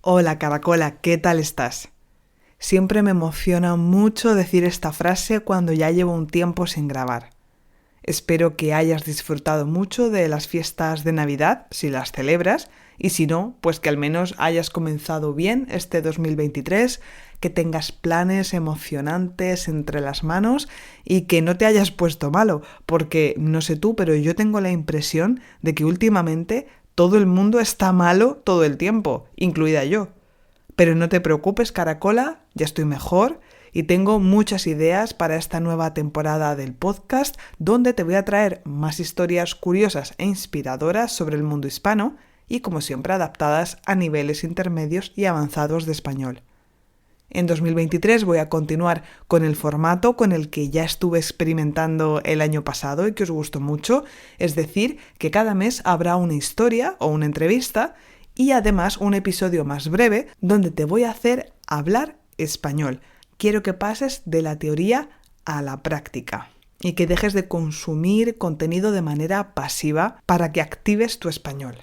Hola Caracola, ¿qué tal estás? Siempre me emociona mucho decir esta frase cuando ya llevo un tiempo sin grabar. Espero que hayas disfrutado mucho de las fiestas de Navidad, si las celebras, y si no, pues que al menos hayas comenzado bien este 2023, que tengas planes emocionantes entre las manos y que no te hayas puesto malo, porque no sé tú, pero yo tengo la impresión de que últimamente todo el mundo está malo todo el tiempo, incluida yo. Pero no te preocupes, Caracola, ya estoy mejor y tengo muchas ideas para esta nueva temporada del podcast, donde te voy a traer más historias curiosas e inspiradoras sobre el mundo hispano y, como siempre, adaptadas a niveles intermedios y avanzados de español. En 2023 voy a continuar con el formato con el que ya estuve experimentando el año pasado y que os gustó mucho, es decir, que cada mes habrá una historia o una entrevista y además un episodio más breve donde te voy a hacer hablar español. Quiero que pases de la teoría a la práctica y que dejes de consumir contenido de manera pasiva para que actives tu español.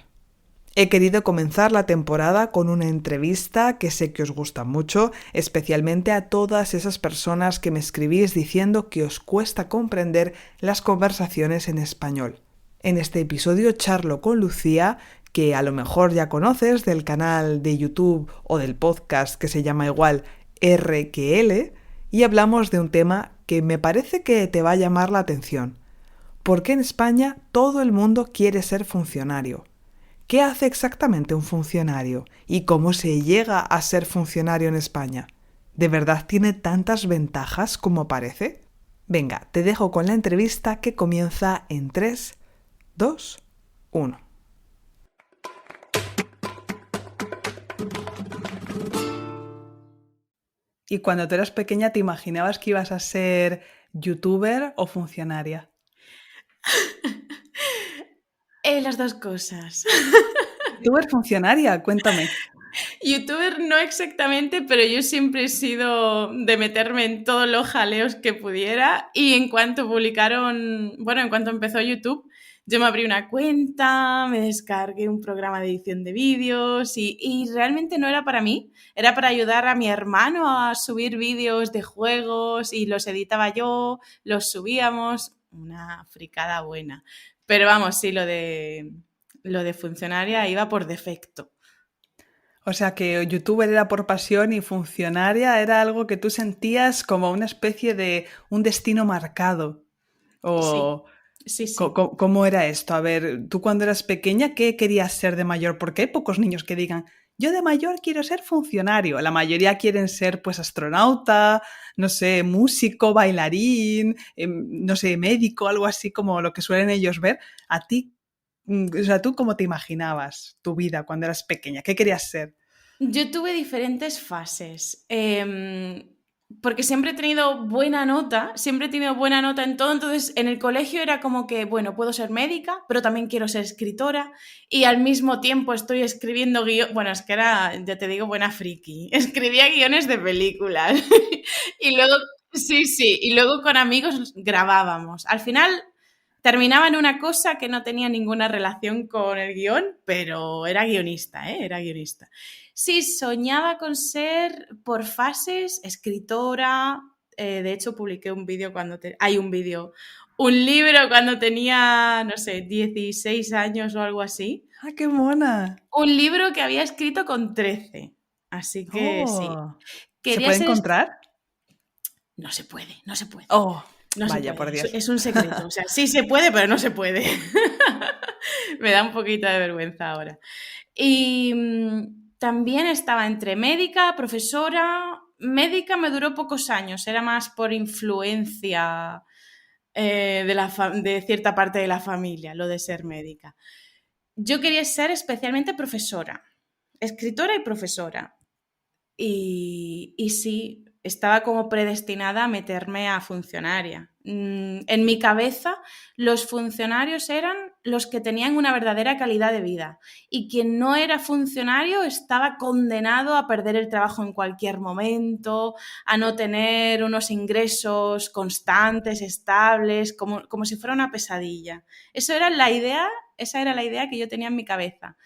He querido comenzar la temporada con una entrevista que sé que os gusta mucho, especialmente a todas esas personas que me escribís diciendo que os cuesta comprender las conversaciones en español. En este episodio charlo con Lucía, que a lo mejor ya conoces del canal de YouTube o del podcast que se llama igual R que L, y hablamos de un tema que me parece que te va a llamar la atención. ¿Por qué en España todo el mundo quiere ser funcionario? ¿Qué hace exactamente un funcionario? ¿Y cómo se llega a ser funcionario en España? ¿De verdad tiene tantas ventajas como parece? Venga, te dejo con la entrevista que comienza en 3, 2, 1. ¿Y cuando tú eras pequeña te imaginabas que ibas a ser youtuber o funcionaria? Las dos cosas. ¿Youtuber funcionaria? Cuéntame. Youtuber no exactamente, pero yo siempre he sido de meterme en todos los jaleos que pudiera y en cuanto en cuanto empezó YouTube, yo me abrí una cuenta, me descargué un programa de edición de vídeos y realmente no era para mí, era para ayudar a mi hermano a subir vídeos de juegos y los editaba yo, los subíamos, una fricada buena. Pero vamos, sí, lo de funcionaria iba por defecto. O sea que youtuber era por pasión y funcionaria era algo que tú sentías como una especie de un destino marcado. Sí, O sí, sí. ¿cómo era esto? A ver, tú cuando eras pequeña, ¿qué querías ser de mayor? Porque hay pocos niños que digan, yo de mayor quiero ser funcionario. La mayoría quieren ser pues astronauta, no sé, músico, bailarín, no sé, médico, algo así como lo que suelen ellos ver. A ti, o sea, ¿tú cómo te imaginabas tu vida cuando eras pequeña? ¿Qué querías ser? Yo tuve diferentes fases, porque siempre he tenido buena nota en todo, entonces en el colegio era como que, bueno, puedo ser médica, pero también quiero ser escritora y al mismo tiempo estoy escribiendo guiones, bueno, es que era, ya te digo, buena friki, escribía guiones de películas y luego, sí, sí, y luego con amigos grabábamos. Al final terminaba en una cosa que no tenía ninguna relación con el guión, pero era guionista, ¿eh? Era guionista. Sí, soñaba con ser por fases escritora. De hecho, publiqué un vídeo un libro cuando tenía, no sé, 16 años o algo así. ¡Ah, qué mona! Un libro que había escrito con 13. Así que sí. Oh, ¿se Quería puede ser... encontrar? No se puede, no se puede. Oh, No se vaya, puede, por Dios. es un secreto. O sea, sí se puede, pero no se puede. Me da un poquito de vergüenza ahora. Y también estaba entre médica, profesora. Médica me duró pocos años, era más por influencia de cierta parte de la familia, lo de ser médica. Yo quería ser especialmente profesora, escritora y profesora. Y sí, estaba como predestinada a meterme a funcionaria. En mi cabeza, los funcionarios eran los que tenían una verdadera calidad de vida y quien no era funcionario estaba condenado a perder el trabajo en cualquier momento, a no tener unos ingresos constantes, estables, como si fuera una pesadilla. Esa era la idea que yo tenía en mi cabeza.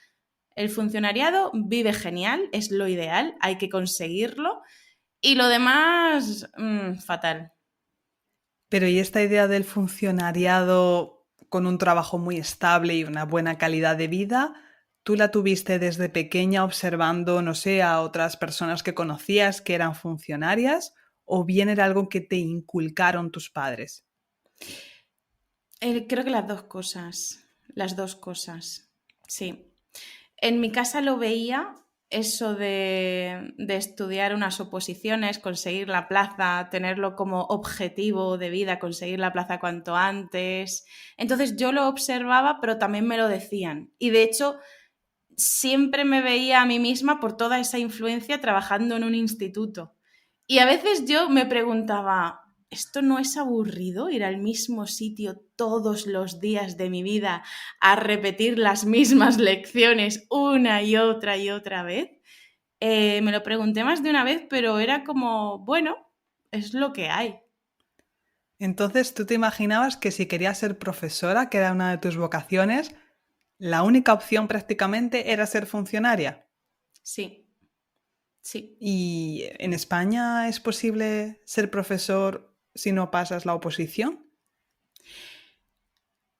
El funcionariado vive genial, es lo ideal, hay que conseguirlo. Y lo demás, fatal. Pero ¿y esta idea del funcionariado con un trabajo muy estable y una buena calidad de vida, tú la tuviste desde pequeña observando, no sé, a otras personas que conocías que eran funcionarias o bien era algo que te inculcaron tus padres? Creo que las dos cosas, sí. En mi casa lo veía eso de estudiar unas oposiciones, conseguir la plaza, tenerlo como objetivo de vida, conseguir la plaza cuanto antes. Entonces yo lo observaba, pero también me lo decían. Y de hecho, siempre me veía a mí misma por toda esa influencia trabajando en un instituto. Y a veces yo me preguntaba, ¿esto no es aburrido ir al mismo sitio todos los días de mi vida a repetir las mismas lecciones una y otra vez? Me lo pregunté más de una vez, pero era como, bueno, es lo que hay. Entonces, ¿tú te imaginabas que si querías ser profesora, que era una de tus vocaciones, la única opción prácticamente era ser funcionaria? Sí, sí. ¿Y en España es posible ser profesor si no pasas la oposición?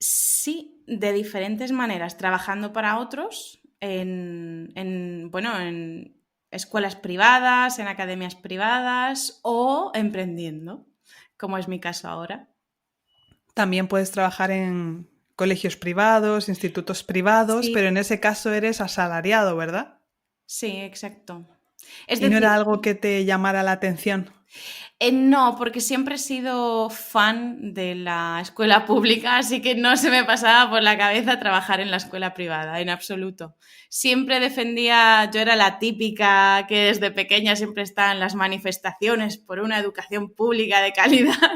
Sí, de diferentes maneras, trabajando para otros bueno, en escuelas privadas, en academias privadas o emprendiendo, como es mi caso ahora. También puedes trabajar en colegios privados, institutos privados, Sí, pero en ese caso eres asalariado, ¿verdad? sí, exacto. Es ¿Y no decir, era algo que te llamara la atención? No, porque siempre he sido fan de la escuela pública, así que no se me pasaba por la cabeza trabajar en la escuela privada, en absoluto. Siempre defendía, yo era la típica que desde pequeña siempre está en las manifestaciones por una educación pública de calidad,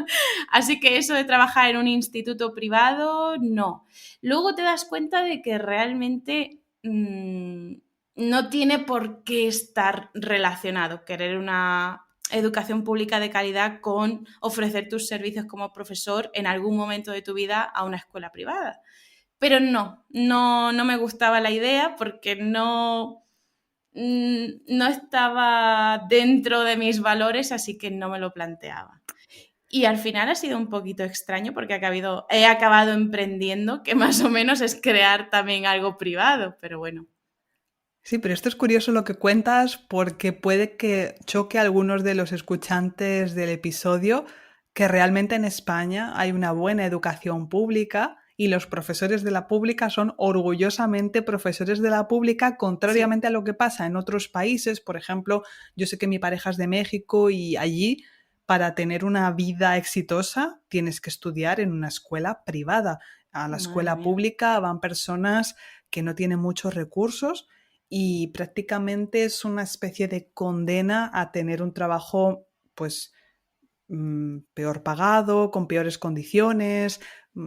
así que eso de trabajar en un instituto privado, no. Luego te das cuenta de que realmente no tiene por qué estar relacionado querer una educación pública de calidad con ofrecer tus servicios como profesor en algún momento de tu vida a una escuela privada. Pero no me gustaba la idea porque no estaba dentro de mis valores, así que no me lo planteaba. Y al final ha sido un poquito extraño porque he acabado emprendiendo, que más o menos es crear también algo privado, pero bueno. Sí, pero esto es curioso lo que cuentas porque puede que choque a algunos de los escuchantes del episodio que realmente en España hay una buena educación pública y los profesores de la pública son orgullosamente profesores de la pública, Sí, contrariamente a lo que pasa en otros países. Por ejemplo, yo sé que mi pareja es de México y allí para tener una vida exitosa tienes que estudiar en una escuela privada. A la madre escuela mía. pública van personas que no tienen muchos recursos y prácticamente es una especie de condena a tener un trabajo pues peor pagado, con peores condiciones,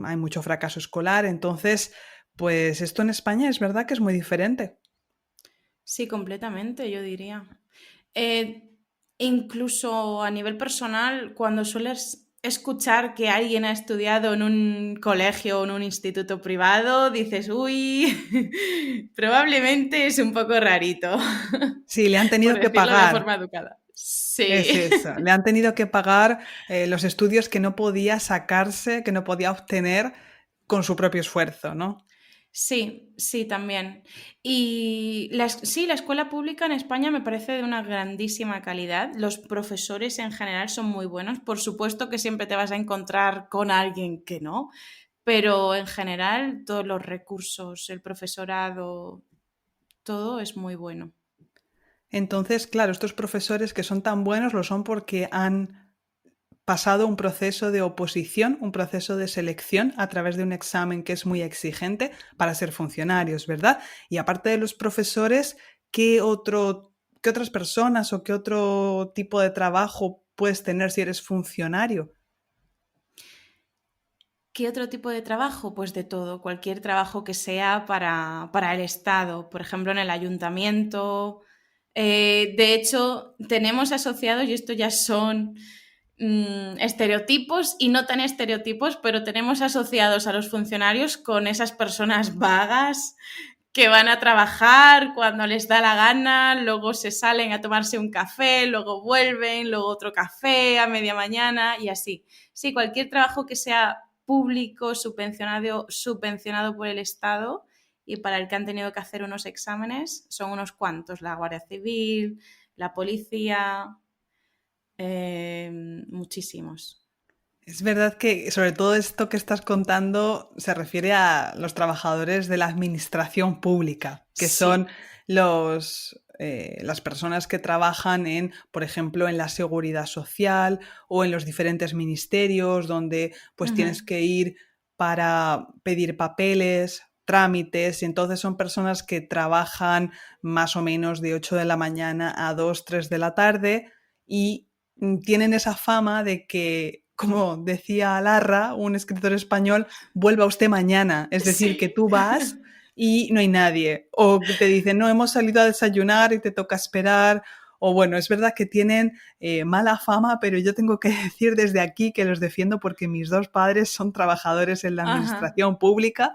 hay mucho fracaso escolar, entonces pues esto en España es verdad que es muy diferente. Sí, completamente, yo diría. Eh, Incluso a nivel personal, cuando sueles escuchar que alguien ha estudiado en un colegio o en un instituto privado, dices, uy, probablemente es un poco rarito, Sí, le han por tenido que decirlo de pagar, forma educada. Sí. es eso, le han tenido que pagar los estudios que no podía sacarse, que no podía obtener con su propio esfuerzo, ¿no? Sí, sí, también. Y sí, la escuela pública en España me parece de una grandísima calidad. Los profesores en general son muy buenos. Por supuesto que siempre te vas a encontrar con alguien que no, pero en general todos los recursos, el profesorado, todo es muy bueno. Entonces, claro, estos profesores que son tan buenos lo son porque han pasado un proceso de oposición, un proceso de selección a través de un examen que es muy exigente para ser funcionarios, ¿verdad? Y aparte de los profesores, qué otras personas o qué otro tipo de trabajo puedes tener si eres funcionario? ¿Qué otro tipo de trabajo? Pues de todo, cualquier trabajo que sea para el Estado, por ejemplo, en el ayuntamiento. De hecho, tenemos asociados, y esto ya son estereotipos y no tan estereotipos, pero tenemos asociados a los funcionarios con esas personas vagas que van a trabajar cuando les da la gana, luego se salen a tomarse un café, luego vuelven, luego otro café a media mañana y así. Sí, cualquier trabajo que sea público, subvencionado por el Estado y para el que han tenido que hacer unos exámenes, son unos cuantos, la Guardia Civil, la policía, muchísimos. Es verdad que sobre todo esto que estás contando se refiere a los trabajadores de la administración pública, que son Sí. las personas que trabajan en, por ejemplo, en la seguridad social o en los diferentes ministerios donde pues Ujú. tienes que ir para pedir papeles, trámites, y entonces son personas que trabajan más o menos de 8 de la mañana a 2 3 de la tarde y tienen esa fama de que, como decía Larra, un escritor español, vuelva usted mañana. Es decir, que Sí. tú vas y no hay nadie. O te dicen, no, hemos salido a desayunar y te toca esperar. O bueno, es verdad que tienen mala fama, pero yo tengo que decir desde aquí que los defiendo porque mis dos padres son trabajadores en la Ajá. administración pública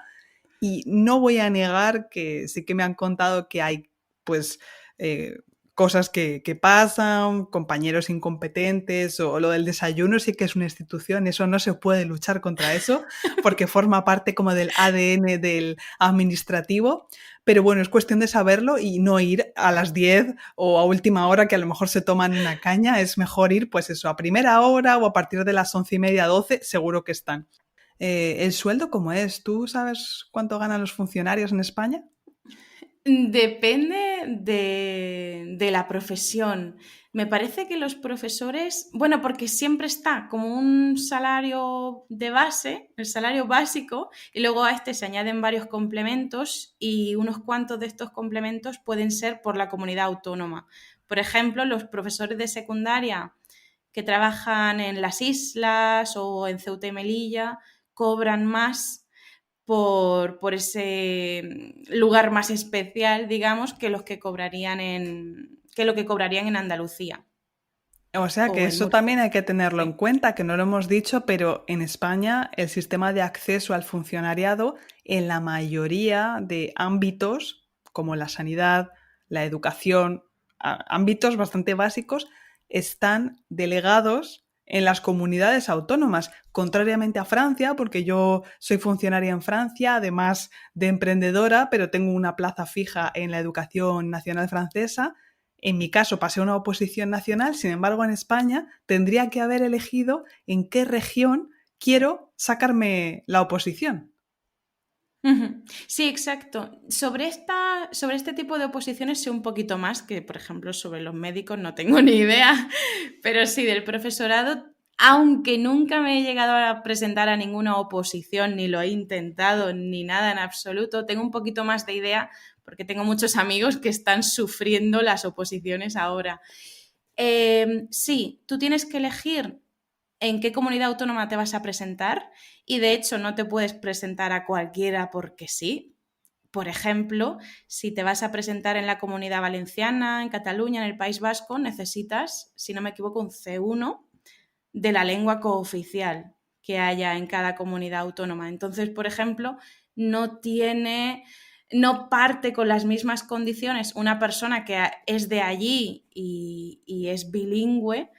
y no voy a negar que sí que me han contado que hay, pues, eh, cosas que pasan, compañeros incompetentes o lo del desayuno sí que es una institución, eso no se puede luchar contra eso porque forma parte como del ADN del administrativo, pero bueno, es cuestión de saberlo y no ir a las 10 o a última hora que a lo mejor se toman una caña, es mejor ir pues eso, a primera hora o a partir de las 11:30, 12, seguro que están. ¿El sueldo cómo es? ¿Tú sabes cuánto ganan los funcionarios en España? Depende de la profesión. Me parece que los profesores, bueno, porque siempre está como un salario de base, el salario básico, y luego a este se añaden varios complementos y unos cuantos de estos complementos pueden ser por la comunidad autónoma. Por ejemplo, los profesores de secundaria que trabajan en las islas o en Ceuta y Melilla cobran más por ese lugar más especial, digamos, que los que cobrarían que lo que cobrarían en Andalucía O sea que o en eso Murcia. también hay que tenerlo en Sí. cuenta, que no lo hemos dicho, pero en España el sistema de acceso al funcionariado en la mayoría de ámbitos, como la sanidad, la educación, ámbitos bastante básicos, están delegados en las comunidades autónomas, contrariamente a Francia, porque yo soy funcionaria en Francia, además de emprendedora, pero tengo una plaza fija en la educación nacional francesa. En mi caso pasé una oposición nacional, sin embargo en España tendría que haber elegido en qué región quiero sacarme la oposición. Sí, exacto. Sobre este tipo de oposiciones sé un poquito más que, por ejemplo, sobre los médicos no tengo ni idea, pero sí, del profesorado, aunque nunca me he llegado a presentar a ninguna oposición, ni lo he intentado, ni nada en absoluto, tengo un poquito más de idea porque tengo muchos amigos que están sufriendo las oposiciones ahora. Sí, tú tienes que elegir en qué comunidad autónoma te vas a presentar y de hecho no te puedes presentar a cualquiera porque sí. Por ejemplo, si te vas a presentar en la Comunidad Valenciana, en Cataluña, en el País Vasco, necesitas, si no me equivoco, un C1 de la lengua cooficial que haya en cada comunidad autónoma. Entonces, por ejemplo, no parte con las mismas condiciones una persona que es de allí y es bilingüe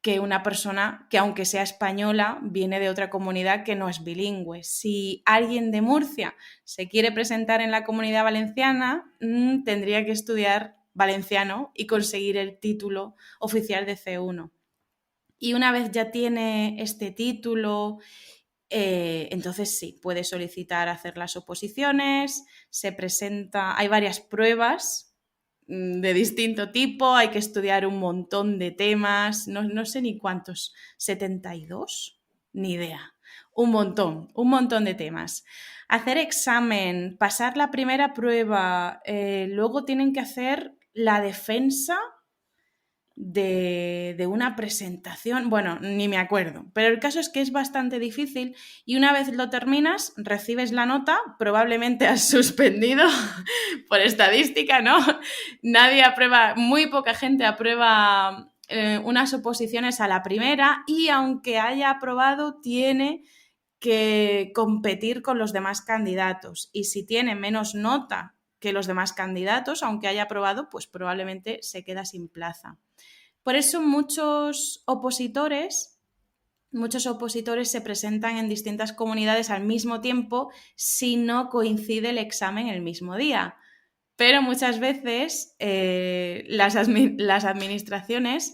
que una persona que, aunque sea española, viene de otra comunidad que no es bilingüe. Si alguien de Murcia se quiere presentar en la Comunidad Valenciana, tendría que estudiar valenciano y conseguir el título oficial de C1. Y una vez ya tiene este título, entonces sí, puede solicitar hacer las oposiciones, se presenta, hay varias pruebas de distinto tipo, hay que estudiar un montón de temas, no sé ni cuántos, 72, ni idea, un montón de temas. Hacer examen, pasar la primera prueba, luego tienen que hacer la defensa de una presentación, bueno, ni me acuerdo, pero el caso es que es bastante difícil y una vez lo terminas, recibes la nota, probablemente has suspendido por estadística, ¿no? Nadie aprueba, muy poca gente aprueba unas oposiciones a la primera y aunque haya aprobado, tiene que competir con los demás candidatos y si tiene menos nota que los demás candidatos, aunque haya aprobado, pues probablemente se queda sin plaza. Por eso muchos opositores se presentan en distintas comunidades al mismo tiempo si no coincide el examen el mismo día. Pero muchas veces las administraciones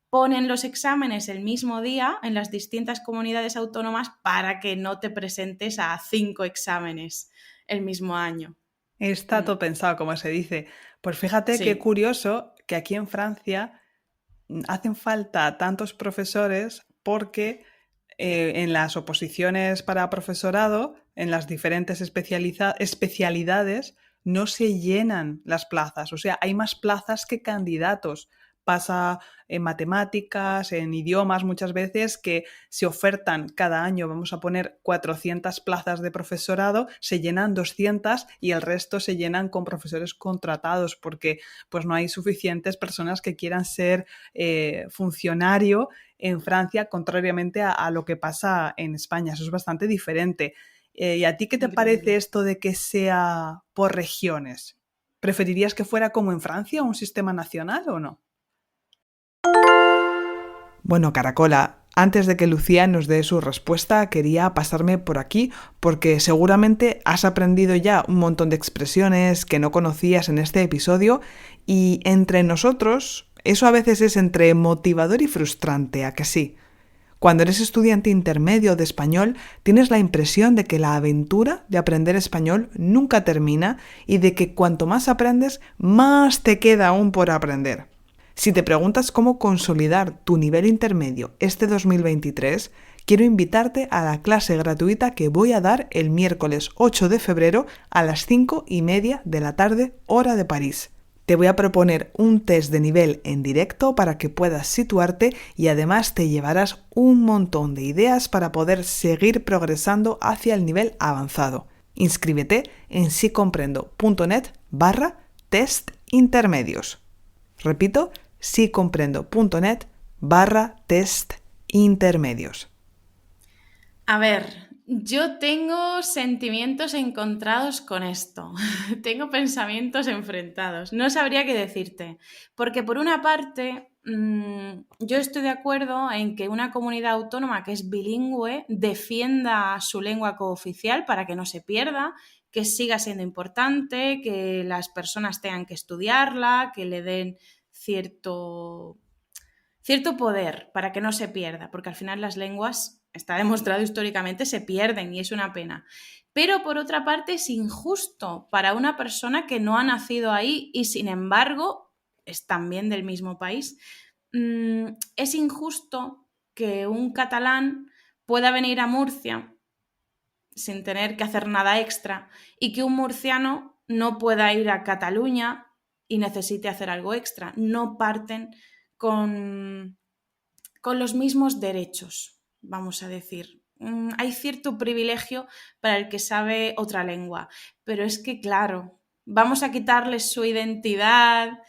ponen los exámenes el mismo día en las distintas comunidades autónomas para que no te presentes a 5 exámenes el mismo año. Está todo pensado, como se dice. Pues fíjate qué Sí. curioso que aquí en Francia hacen falta tantos profesores porque en las oposiciones para profesorado, en las diferentes especialidades, no se llenan las plazas. O sea, hay más plazas que candidatos. Pasa en matemáticas, en idiomas muchas veces, que se ofertan cada año, vamos a poner 400 plazas de profesorado, se llenan 200 y el resto se llenan con profesores contratados porque pues no hay suficientes personas que quieran ser funcionario en Francia, contrariamente a lo que pasa en España. Eso es bastante diferente. ¿Y a ti qué te parece esto de que sea por regiones? ¿Preferirías que fuera como en Francia, un sistema nacional o no? Bueno, Caracola, antes de que Lucía nos dé su respuesta, quería pasarme por aquí porque seguramente has aprendido ya un montón de expresiones que no conocías en este episodio y entre nosotros eso a veces es entre motivador y frustrante, ¿a que sí? Cuando eres estudiante intermedio de español, tienes la impresión de que la aventura de aprender español nunca termina y de que cuanto más aprendes, más te queda aún por aprender. Si te preguntas cómo consolidar tu nivel intermedio este 2023, quiero invitarte a la clase gratuita que voy a dar el miércoles 8 de febrero a las 5:30 de la tarde, hora de París. Te voy a proponer un test de nivel en directo para que puedas situarte y además te llevarás un montón de ideas para poder seguir progresando hacia el nivel avanzado. Inscríbete en sicomprendo.net/test intermedios. Repito, sicomprendo.net/test intermedios. A ver, yo tengo sentimientos encontrados con esto. Tengo pensamientos enfrentados. No sabría qué decirte. Porque por una parte, yo estoy de acuerdo en que una comunidad autónoma que es bilingüe defienda su lengua cooficial para que no se pierda, que siga siendo importante, que las personas tengan que estudiarla, que le den cierto poder para que no se pierda, porque al final las lenguas, está demostrado históricamente, se pierden y es una pena. Pero por otra parte es injusto para una persona que no ha nacido ahí y sin embargo es también del mismo país. Es injusto que un catalán pueda venir a Murcia sin tener que hacer nada extra y que un murciano no pueda ir a Cataluña y necesite hacer algo extra. No parten con los mismos derechos, vamos a decir. Hay cierto privilegio para el que sabe otra lengua, pero es que, claro, vamos a quitarles su identidad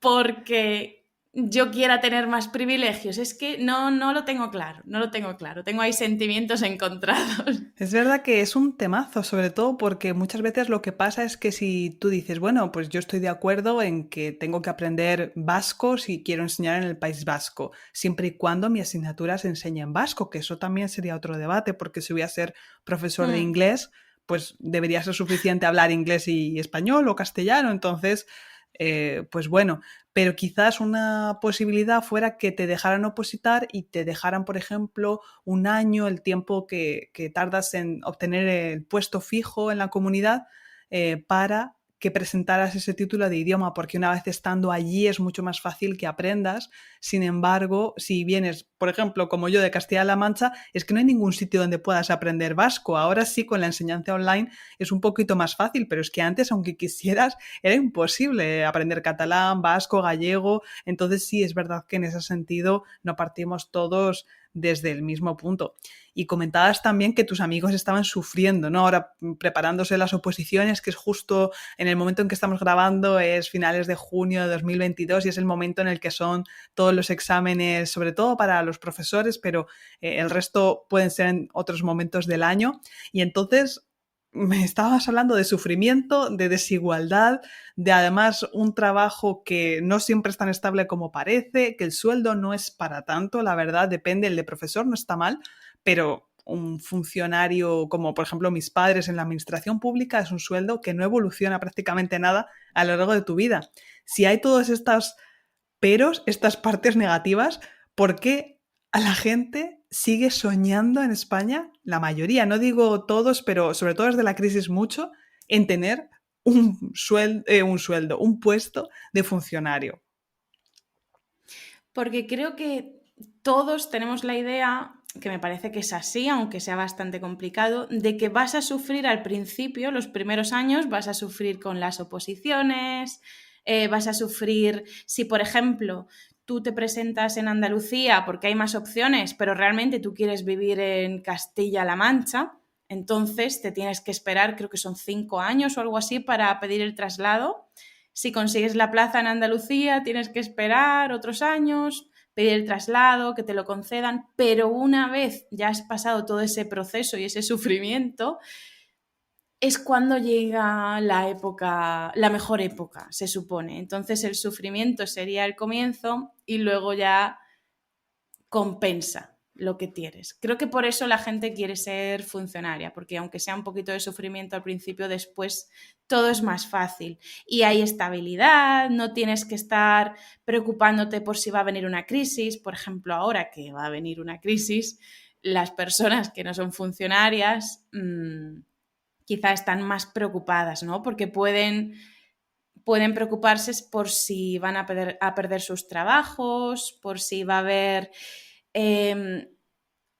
porque yo quiera tener más privilegios. Es que no lo tengo claro, Tengo ahí sentimientos encontrados. Es verdad que es un temazo, sobre todo porque muchas veces lo que pasa es que si tú dices, bueno, pues yo estoy de acuerdo en que tengo que aprender vasco si quiero enseñar en el País Vasco, siempre y cuando mi asignatura se enseñe en vasco, que eso también sería otro debate, porque si voy a ser profesor de inglés, pues debería ser suficiente hablar inglés y español o castellano, entonces, pues bueno, pero quizás una posibilidad fuera que te dejaran opositar y te dejaran, por ejemplo, un año, el tiempo que tardas en obtener el puesto fijo en la comunidad para que presentaras ese título de idioma, porque una vez estando allí es mucho más fácil que aprendas. Sin embargo, si vienes, por ejemplo, como yo de Castilla-La Mancha, es que no hay ningún sitio donde puedas aprender vasco. Ahora sí, con la enseñanza online es un poquito más fácil, pero es que antes, aunque quisieras, era imposible aprender catalán, vasco, gallego. Entonces sí, es verdad que en ese sentido no partimos todos desde el mismo punto. Y comentabas también que tus amigos estaban sufriendo, ¿no? Ahora preparándose las oposiciones, que es justo en el momento en que estamos grabando, es finales de junio de 2022 y es el momento en el que son todos los exámenes, sobre todo para los profesores, pero el resto pueden ser en otros momentos del año. Y entonces me estabas hablando de sufrimiento, de desigualdad, de además un trabajo que no siempre es tan estable como parece, que el sueldo no es para tanto, la verdad, depende, el de profesor no está mal, pero un funcionario como por ejemplo mis padres en la administración pública es un sueldo que no evoluciona prácticamente nada a lo largo de tu vida. Si hay todas estas peros, estas partes negativas, ¿por qué a la gente sigue soñando en España, la mayoría, no digo todos, pero sobre todo desde la crisis mucho, en tener un puesto de funcionario? Porque creo que todos tenemos la idea, que me parece que es así, aunque sea bastante complicado, de que vas a sufrir al principio, los primeros años, vas a sufrir con las oposiciones, vas a sufrir si, por ejemplo, tú te presentas en Andalucía porque hay más opciones, pero realmente tú quieres vivir en Castilla-La Mancha, entonces te tienes que esperar, creo que son 5 años o algo así, para pedir el traslado. Si consigues la plaza en Andalucía, tienes que esperar otros años, pedir el traslado, que te lo concedan, pero una vez ya has pasado todo ese proceso y ese sufrimiento, es cuando llega la época, la mejor época, se supone. Entonces el sufrimiento sería el comienzo y luego ya compensa lo que tienes. Creo que por eso la gente quiere ser funcionaria, porque aunque sea un poquito de sufrimiento al principio, después todo es más fácil y hay estabilidad, no tienes que estar preocupándote por si va a venir una crisis. Por ejemplo, ahora que va a venir una crisis, las personas que no son funcionarias quizá están más preocupadas, ¿no? Porque pueden preocuparse por si van a perder sus trabajos, por si va a haber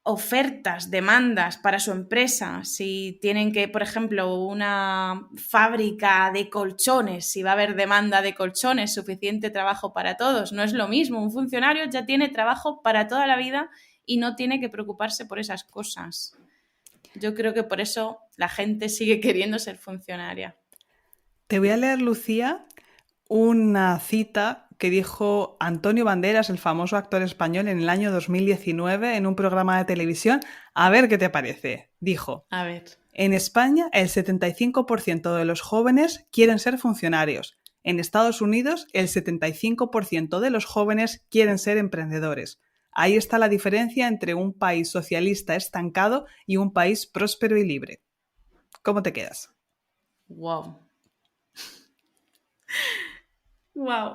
ofertas, demandas para su empresa, si tienen que, por ejemplo, una fábrica de colchones, si va a haber demanda de colchones, suficiente trabajo para todos. No es lo mismo, un funcionario ya tiene trabajo para toda la vida y no tiene que preocuparse por esas cosas. Yo creo que por eso la gente sigue queriendo ser funcionaria. Te voy a leer, Lucía, una cita que dijo Antonio Banderas, el famoso actor español, en el año 2019 en un programa de televisión. A ver qué te parece. Dijo: A ver. en España el 75% de los jóvenes quieren ser funcionarios. En Estados Unidos el 75% de los jóvenes quieren ser emprendedores. Ahí está la diferencia entre un país socialista estancado y un país próspero y libre. ¿Cómo te quedas? Wow. Wow.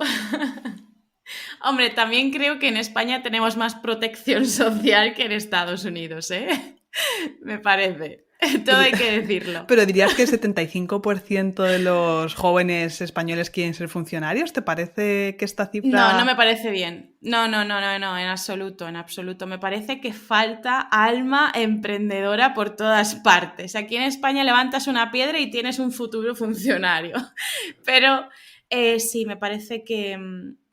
Hombre, también creo que en España tenemos más protección social que en Estados Unidos, ¿eh? Me parece. Todo Pero, hay que decirlo. pero dirías que el 75% de los jóvenes españoles quieren ser funcionarios. ¿Te parece que esta No, no cifra... me parece bien. No, no, no, no, no, en absoluto, en absoluto. Me parece que falta alma emprendedora por todas partes. Aquí en España levantas una piedra y tienes un futuro funcionario. Pero sí, me parece que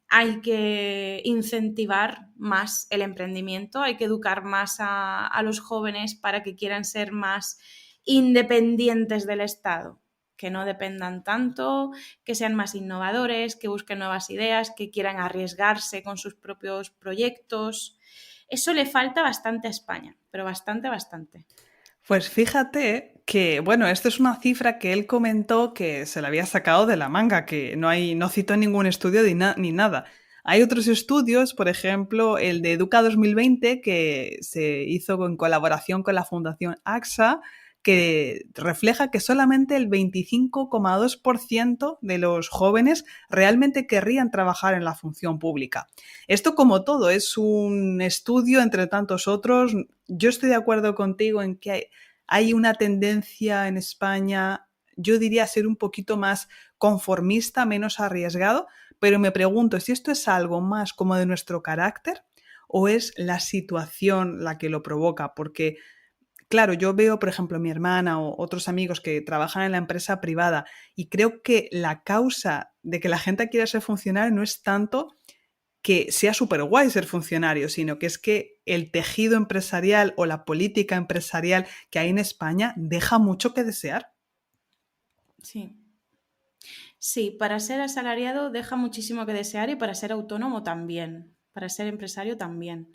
hay que incentivar más el emprendimiento, hay que educar más a los jóvenes para que quieran ser más independientes del Estado, que no dependan tanto, que sean más innovadores, que busquen nuevas ideas, que quieran arriesgarse con sus propios proyectos. Eso le falta bastante a España, pero bastante, bastante. Pues fíjate que, bueno, esto es una cifra que él comentó que se la había sacado de la manga, que no citó ningún estudio ni nada. Hay otros estudios, por ejemplo, el de Educa 2020, que se hizo en colaboración con la Fundación AXA, que refleja que solamente el 25,2% de los jóvenes realmente querrían trabajar en la función pública. Esto, como todo, es un estudio entre tantos otros. Yo estoy de acuerdo contigo en que hay una tendencia en España, yo diría, a ser un poquito más conformista, menos arriesgado, pero me pregunto si esto es algo más como de nuestro carácter o es la situación la que lo provoca, porque claro, yo veo, por ejemplo, a mi hermana o otros amigos que trabajan en la empresa privada y creo que la causa de que la gente quiera ser funcionario no es tanto que sea súper guay ser funcionario, sino que es que el tejido empresarial o la política empresarial que hay en España deja mucho que desear. Sí. Sí, para ser asalariado deja muchísimo que desear y para ser autónomo también, para ser empresario también.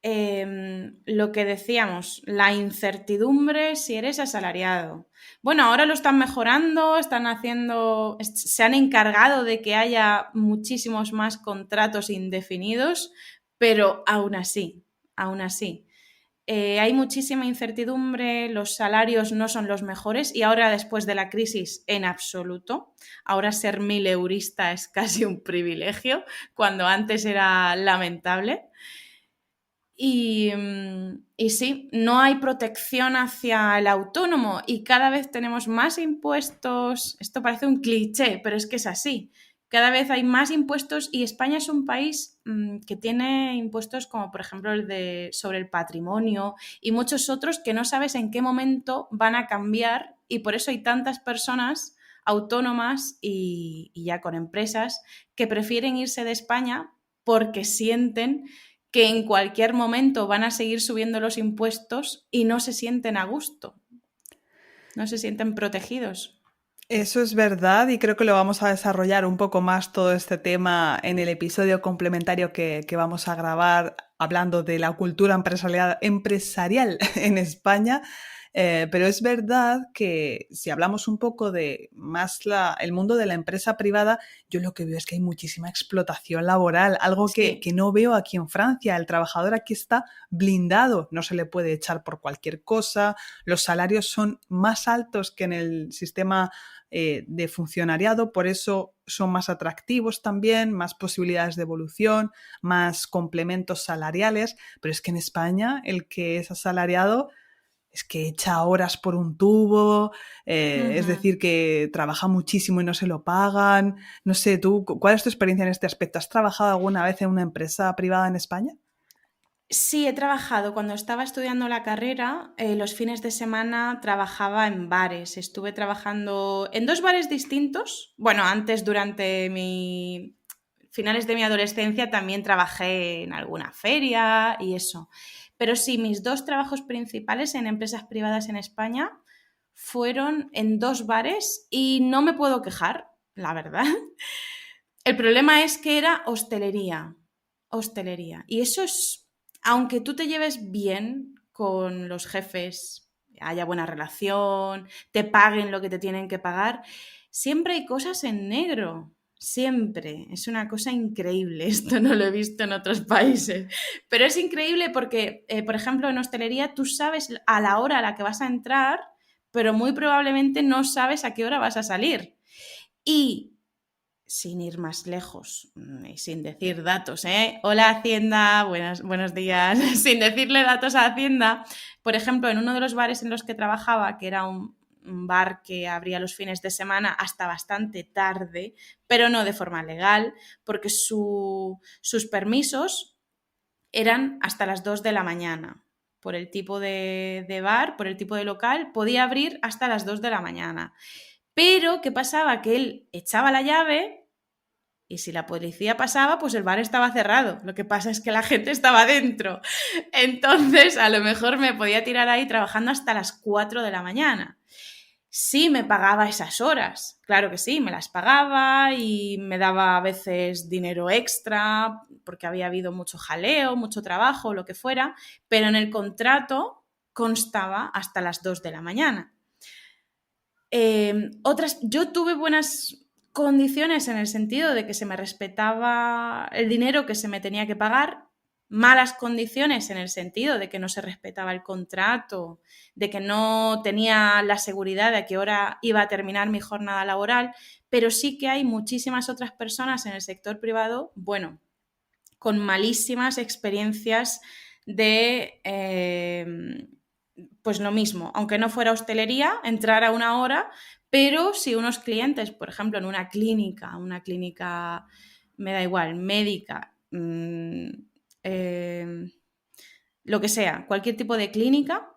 lo que decíamos, la incertidumbre si eres asalariado. Bueno, ahora lo están mejorando, se han encargado de que haya muchísimos más contratos indefinidos, pero aún así. Hay muchísima incertidumbre, los salarios no son los mejores y ahora después de la crisis en absoluto. Ahora ser 1000eurista es casi un privilegio, cuando antes era lamentable. Y sí, no hay protección hacia el autónomo y cada vez tenemos más impuestos. Esto parece un cliché, pero es que es así. Cada vez hay más impuestos y España es un país que tiene impuestos como por ejemplo sobre el patrimonio y muchos otros que no sabes en qué momento van a cambiar y por eso hay tantas personas autónomas y ya con empresas que prefieren irse de España porque sienten que en cualquier momento van a seguir subiendo los impuestos y no se sienten a gusto, no se sienten protegidos. Eso es verdad y creo que lo vamos a desarrollar un poco más todo este tema en el episodio complementario que vamos a grabar hablando de la cultura empresarial en España. Pero es verdad que si hablamos un poco de más el mundo de la empresa privada, yo lo que veo es que hay muchísima explotación laboral, algo que Sí. no veo aquí en Francia. El trabajador aquí está blindado, no se le puede echar por cualquier cosa, los salarios son más altos que en el sistema de funcionariado, por eso son más atractivos también, más posibilidades de evolución, más complementos salariales, pero es que en España el que es asalariado es que echa horas por un tubo, es decir, que trabaja muchísimo y no se lo pagan. No sé, tú, ¿cuál es tu experiencia en este aspecto? ¿Has trabajado alguna vez en una empresa privada en España? Sí, he trabajado. Cuando estaba estudiando la carrera, los fines de semana trabajaba en bares. Estuve trabajando en 2 bares distintos. Bueno, antes, durante finales de mi adolescencia, también trabajé en alguna feria y eso. Pero sí, mis 2 trabajos principales en empresas privadas en España fueron en 2 bares y no me puedo quejar, la verdad. El problema es que era hostelería. Hostelería. Y eso es, aunque tú te lleves bien con los jefes, haya buena relación, te paguen lo que te tienen que pagar, siempre hay cosas en negro. Siempre. Es una cosa increíble. Esto no lo he visto en otros países. Pero es increíble porque, por ejemplo, en hostelería tú sabes a la hora a la que vas a entrar, pero muy probablemente no sabes a qué hora vas a salir. Y sin ir más lejos y sin decir datos, ¿eh? Hola Hacienda, buenos días. Sin decirle datos a Hacienda, por ejemplo, en uno de los bares en los que trabajaba, que era un bar que abría los fines de semana hasta bastante tarde, pero no de forma legal, porque sus permisos eran hasta las 2 de la mañana. Por el tipo de bar, por el tipo de local, podía abrir hasta las 2 de la mañana. Pero, ¿qué pasaba? Que él echaba la llave y si la policía pasaba, pues el bar estaba cerrado. Lo que pasa es que la gente estaba dentro. Entonces, a lo mejor me podía tirar ahí trabajando hasta las 4 de la mañana. Sí, me pagaba esas horas. Claro que sí, me las pagaba y me daba a veces dinero extra porque había habido mucho jaleo, mucho trabajo, lo que fuera, pero en el contrato constaba hasta las 2 de la mañana. Yo tuve buenas condiciones en el sentido de que se me respetaba el dinero que se me tenía que pagar, malas condiciones en el sentido de que no se respetaba el contrato, de que no tenía la seguridad de a qué hora iba a terminar mi jornada laboral, pero sí que hay muchísimas otras personas en el sector privado, bueno, con malísimas experiencias de pues lo mismo, aunque no fuera hostelería, entrar a una hora, pero si unos clientes, por ejemplo, en una clínica, me da igual, médica, lo que sea, cualquier tipo de clínica,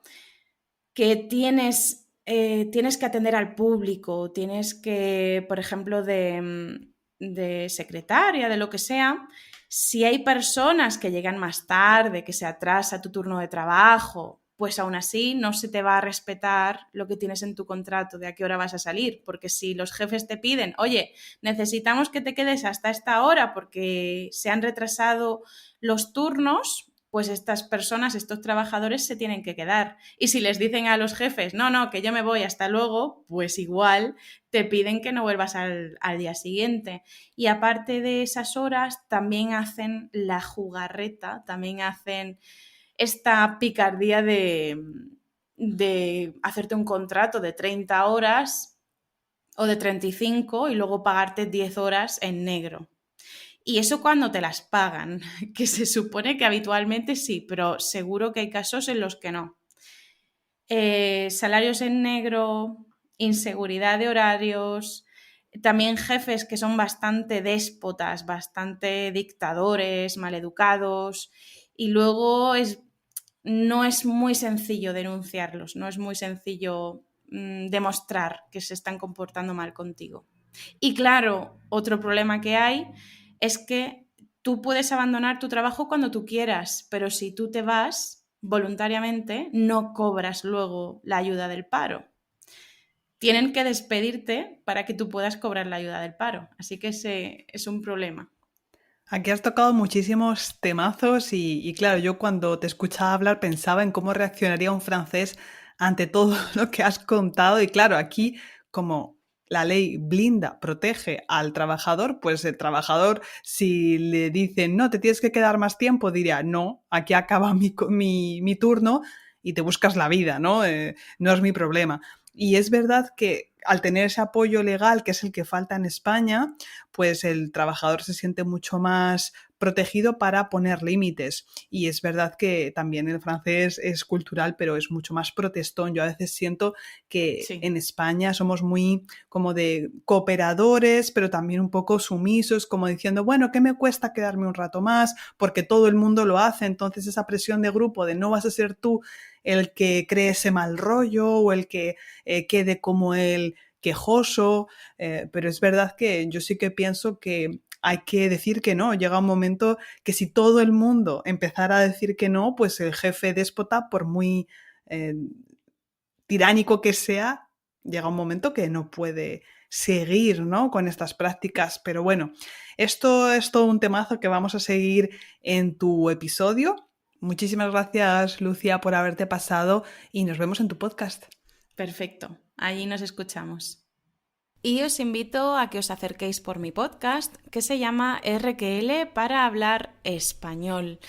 que tienes que atender al público, tienes que, por ejemplo, de secretaria, de lo que sea, si hay personas que llegan más tarde, que se atrasa tu turno de trabajo, pues aún así no se te va a respetar lo que tienes en tu contrato de a qué hora vas a salir, porque si los jefes te piden, oye, necesitamos que te quedes hasta esta hora porque se han retrasado los turnos, pues estas personas, estos trabajadores se tienen que quedar. Y si les dicen a los jefes, no, que yo me voy, hasta luego, pues igual te piden que no vuelvas al día siguiente. Y aparte de esas horas, también hacen la jugarreta, también hacen esta picardía de hacerte un contrato de 30 horas o de 35 y luego pagarte 10 horas en negro. Y eso cuando te las pagan, que se supone que habitualmente sí, pero seguro que hay casos en los que no. Salarios en negro, inseguridad de horarios, también jefes que son bastante déspotas, bastante dictadores, maleducados, y luego no es muy sencillo denunciarlos, no es muy sencillo demostrar que se están comportando mal contigo. Y claro, otro problema que hay es que tú puedes abandonar tu trabajo cuando tú quieras, pero si tú te vas voluntariamente, no cobras luego la ayuda del paro. Tienen que despedirte para que tú puedas cobrar la ayuda del paro. Así que ese es un problema. Aquí has tocado muchísimos temazos y claro, yo cuando te escuchaba hablar pensaba en cómo reaccionaría un francés ante todo lo que has contado y claro, aquí como la ley blinda, protege al trabajador, pues el trabajador si le dicen no, te tienes que quedar más tiempo, diría no, aquí acaba mi turno y te buscas la vida, ¿no? No es mi problema. Y es verdad que al tener ese apoyo legal, que es el que falta en España, pues el trabajador se siente mucho más protegido para poner límites. Y es verdad que también el francés es cultural, pero es mucho más protestón. Yo a veces siento que Sí. en España somos muy como de cooperadores, pero también un poco sumisos, como diciendo, bueno, ¿qué me cuesta quedarme un rato más? Porque todo el mundo lo hace. Entonces esa presión de grupo de no vas a ser tú el que cree ese mal rollo o el que quede como el quejoso, pero es verdad que yo sí que pienso que hay que decir que no. Llega un momento que si todo el mundo empezara a decir que no, pues el jefe déspota, por muy tiránico que sea, llega un momento que no puede seguir, ¿no?, con estas prácticas. Pero bueno, esto es todo un temazo que vamos a seguir en tu episodio. Muchísimas gracias, Lucía, por haberte pasado y nos vemos en tu podcast. Perfecto, allí nos escuchamos. Y os invito a que os acerquéis por mi podcast que se llama RQL para hablar español.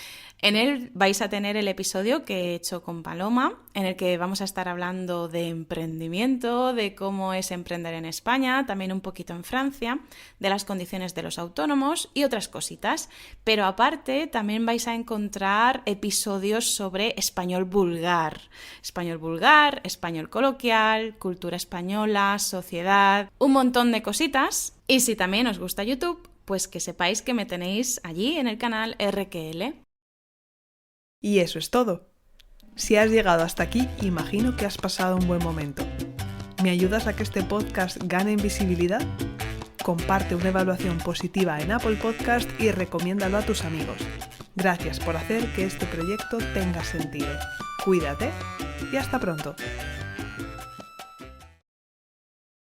En él vais a tener el episodio que he hecho con Paloma, en el que vamos a estar hablando de emprendimiento, de cómo es emprender en España, también un poquito en Francia, de las condiciones de los autónomos y otras cositas. Pero aparte también vais a encontrar episodios sobre español vulgar, español coloquial, cultura española, sociedad, un montón de cositas. Y si también os gusta YouTube, pues que sepáis que me tenéis allí en el canal RQL. Y eso es todo. Si has llegado hasta aquí, imagino que has pasado un buen momento. ¿Me ayudas a que este podcast gane en visibilidad? Comparte una evaluación positiva en Apple Podcast y recomiéndalo a tus amigos. Gracias por hacer que este proyecto tenga sentido. Cuídate y hasta pronto.